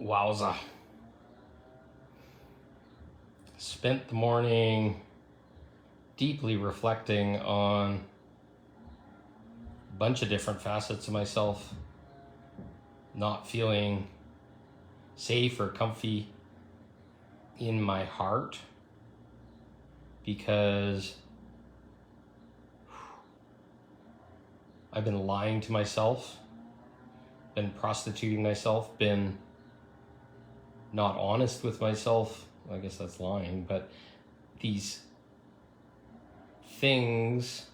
Wowza. Spent the morning deeply reflecting on a bunch of different facets of myself, not feeling safe or comfy in my heart because I've been lying to myself, been prostituting myself, been not honest with myself. I guess that's lying, but these things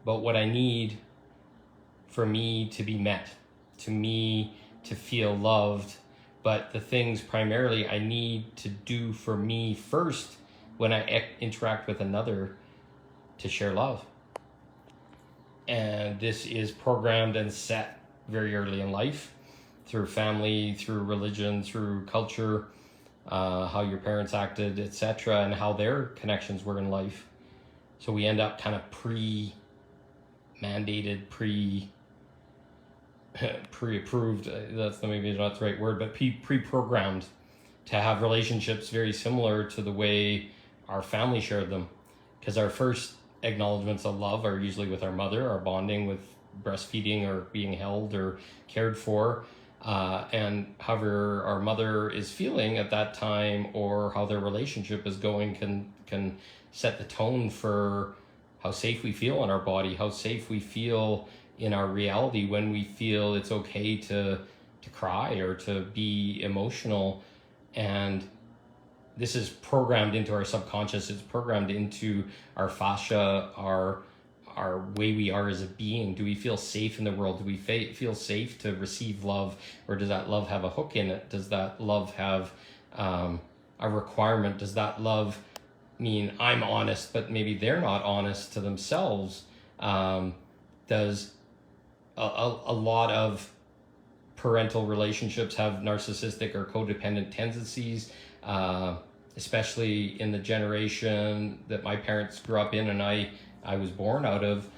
about what I need for me to be met, to me to feel loved, but the things primarily I need to do for me first when I interact with another to share love. And this is programmed and set very early in life through family, through religion, through culture, how your parents acted, etc., and how their connections were in life. So we end up kind of pre-mandated, pre-approved, that's maybe not the right word, but pre-programmed to have relationships very similar to the way our family shared them. Because our first acknowledgements of love are usually with our mother, our bonding with breastfeeding or being held or cared for. And however our mother is feeling at that time or how their relationship is going can set the tone for how safe we feel in our body, how safe we feel in our reality when we feel it's okay to cry or to be emotional. And this is programmed into our subconscious. It's programmed into our fascia, our way we are as a being. Do we feel safe in the world? Do we feel safe to receive love? Or does that love have a hook in it? Does that love have a requirement? Does that love mean I'm honest, but maybe they're not honest to themselves? Does a lot of parental relationships have narcissistic or codependent tendencies? Especially in the generation that my parents grew up in and I was born out of.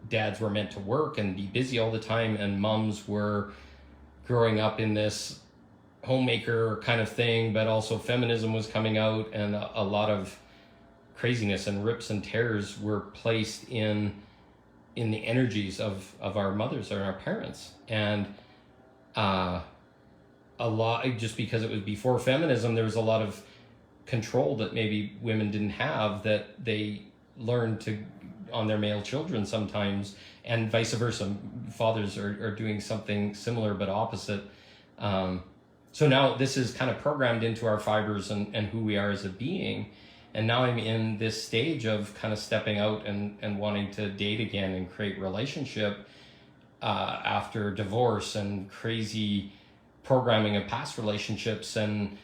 Dads were meant to work and be busy all the time, and moms were growing up in this homemaker kind of thing, but also feminism was coming out, and a lot of craziness and rips and tears were placed in the energies of our mothers or our parents. And a lot, just because it was before feminism, there was a lot of control that maybe women didn't have that they learned to on their male children sometimes, and vice versa. Fathers are doing something similar but opposite. So now this is kind of programmed into our fibers and who we are as a being. And now I'm in this stage of kind of stepping out and wanting to date again and create relationship after divorce and crazy programming of past relationships and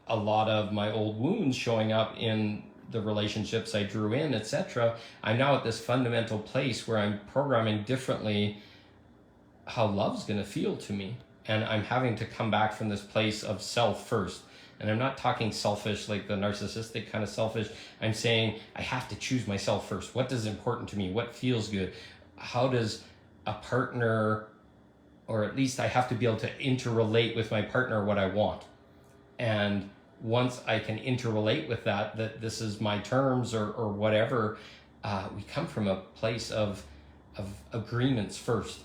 a lot of my old wounds showing up in the relationships I drew in, etc. I'm now at this fundamental place where I'm programming differently how love's going to feel to me. And I'm having to come back from this place of self first. And I'm not talking selfish like the narcissistic kind of selfish. I'm saying I have to choose myself first. What is important to me? What feels good? How does a partner, or at least I have to be able to interrelate with my partner what I want. And once I can interrelate with that this is my terms or whatever, we come from a place of agreements first.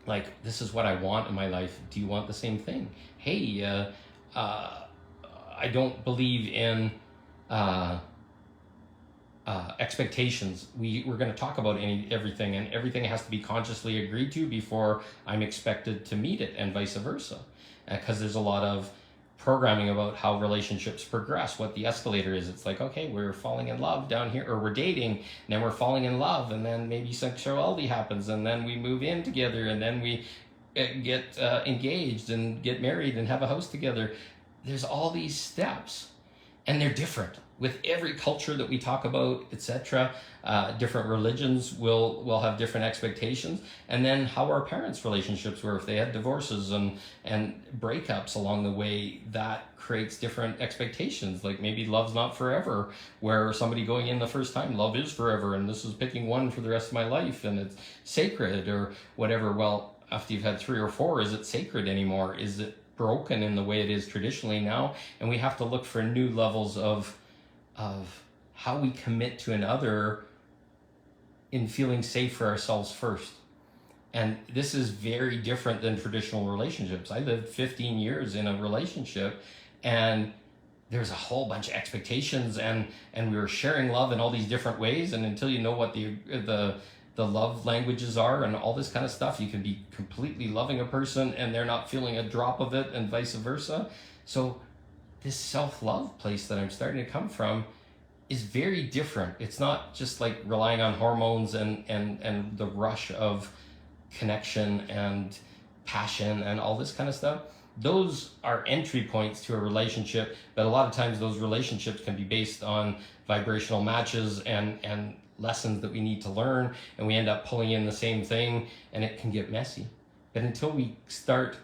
Like, this is what I want in my life. Do you want the same thing? Hey, I don't believe in expectations. We're going to talk about everything, and everything has to be consciously agreed to before I'm expected to meet it, and vice versa. Because there's a lot of programming about how relationships progress, what the escalator is. It's like, okay, we're falling in love down here, or we're dating, and then we're falling in love, and then maybe sexuality happens, and then we move in together, and then we get engaged and get married and have a house together. There's all these steps, and they're different with every culture that we talk about, etc. Different religions will have different expectations, and then how our parents' relationships were, if they had divorces and breakups along the way, that creates different expectations. Like, maybe love's not forever, where somebody going in the first time, love is forever, and this is picking one for the rest of my life, and it's sacred or whatever. Well, after you've had 3 or 4? Is it sacred anymore? Is it broken in the way it is traditionally now? And we have to look for new levels of how we commit to another in feeling safe for ourselves first. And this is very different than traditional relationships. I lived 15 years in a relationship, and there's a whole bunch of expectations, and we were sharing love in all these different ways. And until you know what the love languages are and all this kind of stuff, you can be completely loving a person and they're not feeling a drop of it, and vice versa. So this self-love place that I'm starting to come from is very different. It's not just like relying on hormones and the rush of connection and passion and all this kind of stuff. Those are entry points to a relationship, but a lot of times those relationships can be based on vibrational matches and lessons that we need to learn, and we end up pulling in the same thing, and it can get messy. But until we start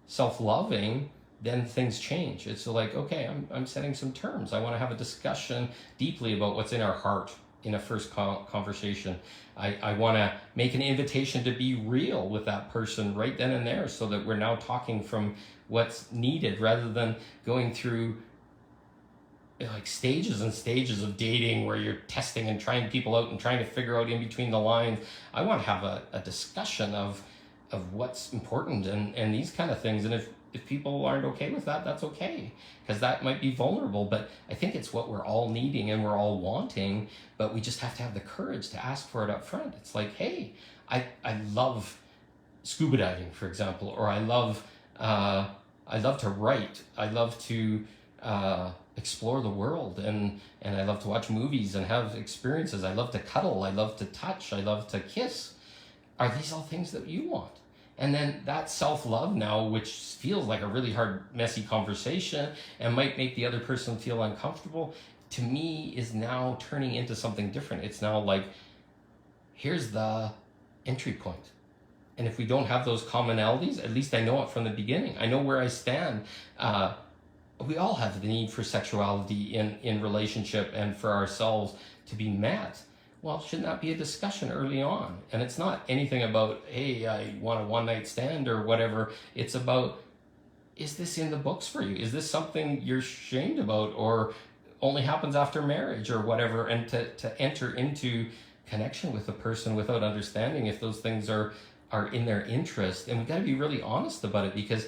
self-loving, then things change. It's like, okay, I'm setting some terms. I want to have a discussion deeply about what's in our heart in a first conversation. I want to make an invitation to be real with that person right then and there, so that we're now talking from what's needed, rather than going through like stages and stages of dating where you're testing and trying people out and trying to figure out in between the lines. I want to have a discussion of what's important and these kind of things. And if people aren't okay with that, that's okay, because that might be vulnerable. But I think it's what we're all needing and we're all wanting, but we just have to have the courage to ask for it up front. It's like, hey, I love scuba diving, for example, or I love to write. I love to explore the world, and I love to watch movies and have experiences. I love to cuddle. I love to touch. I love to kiss. Are these all things that you want? And then that self-love now, which feels like a really hard, messy conversation and might make the other person feel uncomfortable, to me is now turning into something different. It's now like, here's the entry point. And if we don't have those commonalities, at least I know it from the beginning. I know where I stand. We all have the need for sexuality in relationship and for ourselves to be met. Well, shouldn't that be a discussion early on? And it's not anything about, hey, I want a one-night stand or whatever. It's about, is this in the books for you? Is this something you're ashamed about or only happens after marriage or whatever? And to enter into connection with a person without understanding if those things are in their interest. And we've got to be really honest about it, because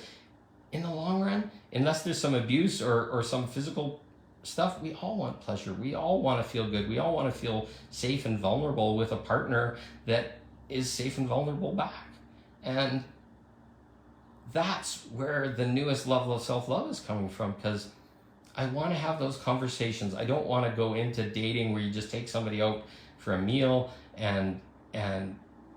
in the long run, unless there's some abuse or some physical stuff, we all want pleasure. We all want to feel good. We all want to feel safe and vulnerable with a partner that is safe and vulnerable back. And that's where the newest level of self-love is coming from, because I want to have those conversations. I don't want to go into dating where you just take somebody out for a meal and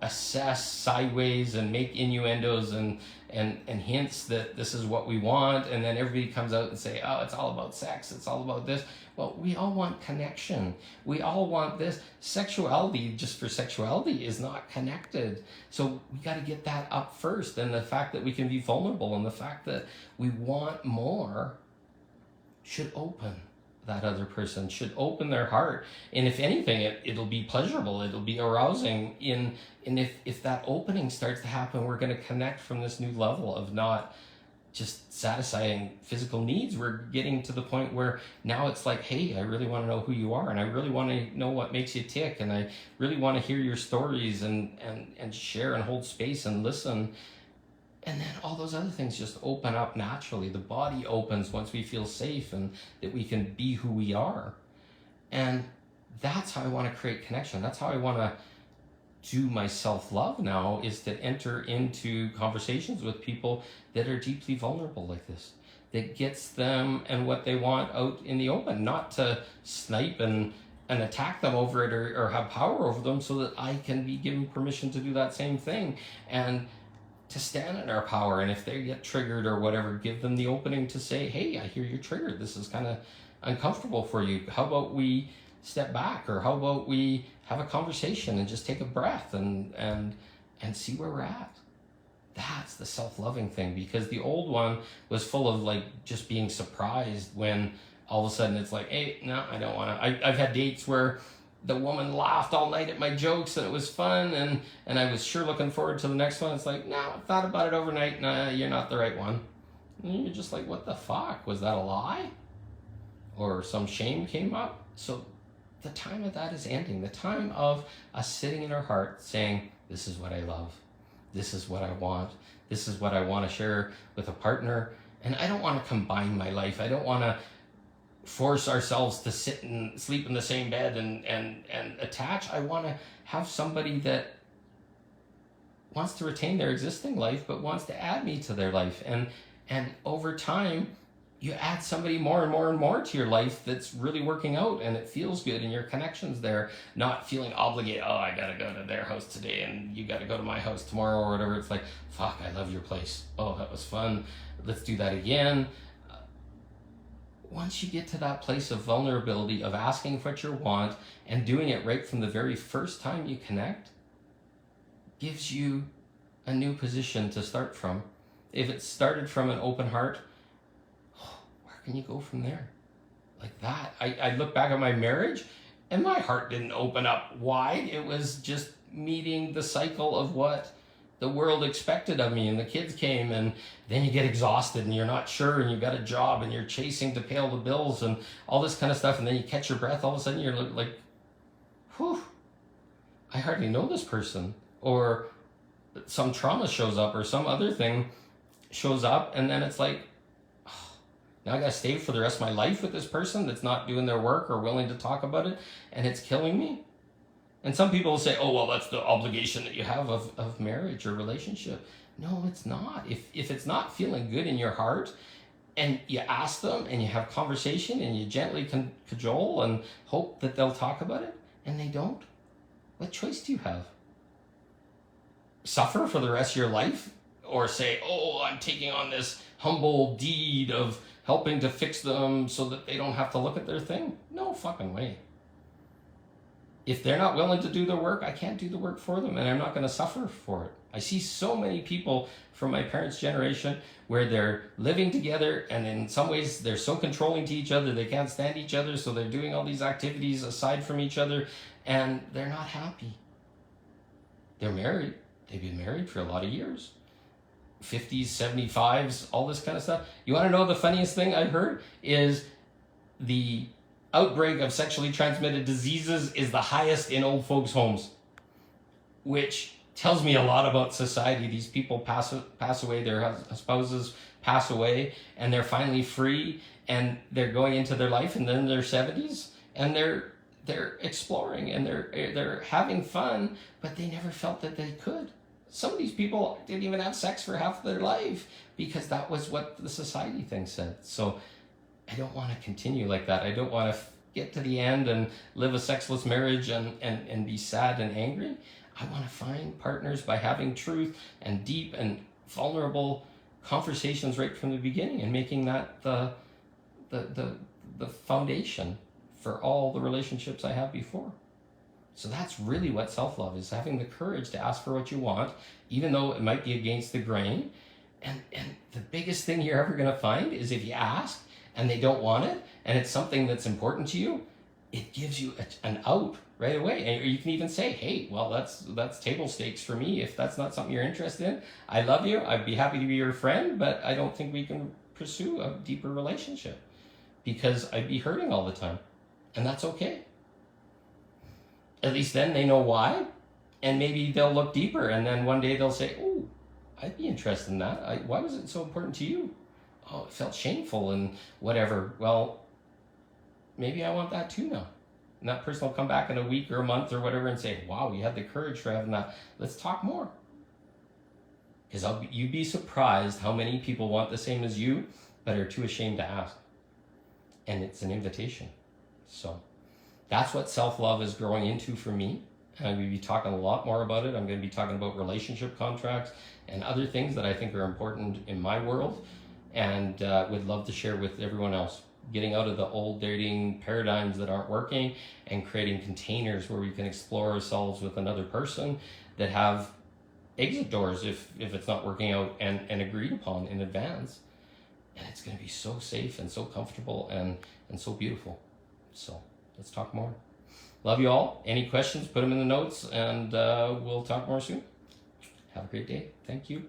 assess sideways and make innuendos and hints that this is what we want, and then everybody comes out and say, oh, it's all about sex, it's all about this. Well, we all want connection. We all want this. Sexuality, just for sexuality, is not connected. So we got to get that up first, and the fact that we can be vulnerable and the fact that we want more should open that other person, should open their heart. And if anything, it'll be pleasurable, it'll be arousing. And if that opening starts to happen, we're going to connect from this new level of not just satisfying physical needs. We're getting to the point where now it's like, hey, I really want to know who you are, and I really want to know what makes you tick, and I really want to hear your stories and share and hold space and listen. And then all those other things just open up naturally. The body opens once we feel safe and that we can be who we are. And that's how I want to create connection. That's how I want to do my self-love now, is to enter into conversations with people that are deeply vulnerable like this, that gets them and what they want out in the open, not to snipe and attack them over it or have power over them, so that I can be given permission to do that same thing and to stand in our power. And if they get triggered or whatever, give them the opening to say, hey, I hear you're triggered. This is kind of uncomfortable for you. How about we step back? Or how about we have a conversation and just take a breath and see where we're at? That's the self-loving thing, because the old one was full of like just being surprised when all of a sudden it's like, hey, no, I don't want to. I've had dates where the woman laughed all night at my jokes and it was fun, and I was sure looking forward to the next one. It's like, no, I thought about it overnight. Nah, you're not the right one. And you're just like, what the fuck? Was that a lie? Or some shame came up? So the time of that is ending. The time of us sitting in our heart saying, this is what I love. This is what I want. This is what I want to share with a partner. And I don't want to combine my life. I don't want to force ourselves to sit and sleep in the same bed and attach. I want to have somebody that wants to retain their existing life, but wants to add me to their life. And over time, you add somebody more and more and more to your life that's really working out, and it feels good, and your connection's there, not feeling obligated. Oh, I gotta go to their house today, and you gotta go to my house tomorrow, or whatever. It's like, fuck, I love your place. Oh, that was fun. Let's do that again. Once you get to that place of vulnerability, of asking what you want and doing it right from the very first time you connect, gives you a new position to start from. If it started from an open heart, where can you go from there? Like that. I look back at my marriage and my heart didn't open up wide. It was just meeting the cycle of what the world expected of me, and the kids came, and then you get exhausted and you're not sure, and you've got a job and you're chasing to pay all the bills and all this kind of stuff, and then you catch your breath. All of a sudden you're like, whew, I hardly know this person, or some trauma shows up or some other thing shows up, and then it's like, oh, now I gotta stay for the rest of my life with this person that's not doing their work or willing to talk about it, and it's killing me. And some people will say, oh, well, that's the obligation that you have of marriage or relationship. No, it's not. If it's not feeling good in your heart, and you ask them and you have conversation and you gently cajole and hope that they'll talk about it, and they don't, what choice do you have? Suffer for the rest of your life? Or say, oh, I'm taking on this humble deed of helping to fix them so that they don't have to look at their thing? No fucking way. If they're not willing to do their work, I can't do the work for them, and I'm not going to suffer for it. I see so many people from my parents' generation where they're living together, and in some ways they're so controlling to each other, they can't stand each other, so they're doing all these activities aside from each other, and they're not happy. They're married. They've been married for a lot of years. 50s, 75s, all this kind of stuff. You want to know the funniest thing I heard is the outbreak of sexually transmitted diseases is the highest in old folks' homes, which tells me a lot about society. These people pass away, their spouses pass away, and they're finally free, and they're going into their life, and then in their 70s, and they're exploring, and they're having fun, but they never felt that they could. Some of these people didn't even have sex for half of their life because that was what the society thing said. So I don't want to continue like that. I don't want to get to the end and live a sexless marriage and be sad and angry. I want to find partners by having truth and deep and vulnerable conversations right from the beginning, and making that the foundation for all the relationships I have before. So that's really what self-love is, having the courage to ask for what you want, even though it might be against the grain. And the biggest thing you're ever going to find is if you ask and they don't want it, and it's something that's important to you, it gives you an out right away. And you can even say, hey, well, that's table stakes for me. If that's not something you're interested in, I love you. I'd be happy to be your friend, but I don't think we can pursue a deeper relationship because I'd be hurting all the time. And that's okay. At least then they know why, and maybe they'll look deeper, and then one day they'll say, oh, I'd be interested in that. Why was it so important to you? Oh, it felt shameful and whatever. Well, maybe I want that too now. And that person will come back in a week or a month or whatever and say, wow, you had the courage for having that. Let's talk more. Because you'd be surprised how many people want the same as you, but are too ashamed to ask. And it's an invitation. So that's what self-love is growing into for me. And I'm going to be talking a lot more about it. I'm going to be talking about relationship contracts and other things that I think are important in my world, and would love to share with everyone else. Getting out of the old dating paradigms that aren't working and creating containers where we can explore ourselves with another person that have exit doors if it's not working out, and agreed upon in advance. And it's going to be so safe and so comfortable and so beautiful. So let's talk more. Love you all. Any questions, put them in the notes, and we'll talk more soon. Have a great day. Thank you.